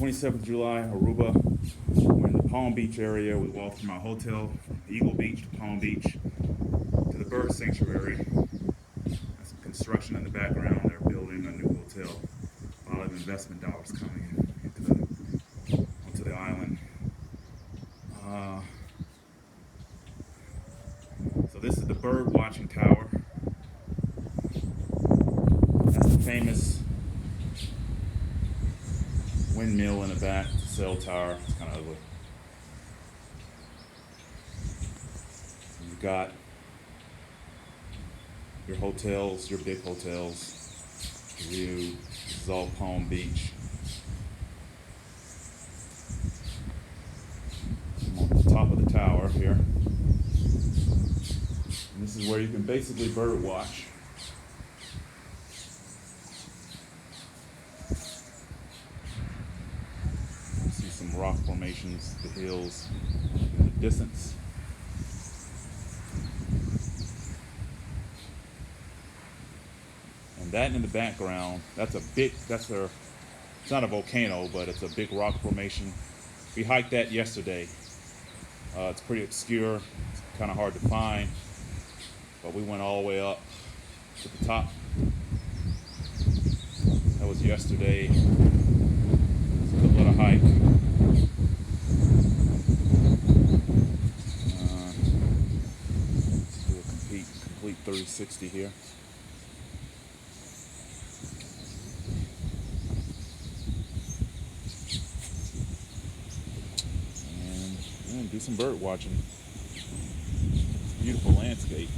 27th of July, Aruba. We're in the Palm Beach area. We walked from our hotel, from Eagle Beach to Palm Beach to the bird sanctuary. There's some construction in the background. They're building a new hotel. A lot of investment dollars coming onto the island. So this is the bird watching tower. That's the famous windmill in the back, the cell tower. It's kind of ugly. You've got your hotels, your big hotels. The view. This is all Palm Beach. I'm on the top of the tower here. And this is where you can basically bird watch. See some rock formations, the hills in the distance. And that in the background, it's not a volcano, but it's a big rock formation. We hiked that yesterday. It's pretty obscure, it's kind of hard to find, but we went all the way up to the top. That was yesterday. It's a good little hike. Let's do a complete 360 here. And do some bird watching. Beautiful landscape.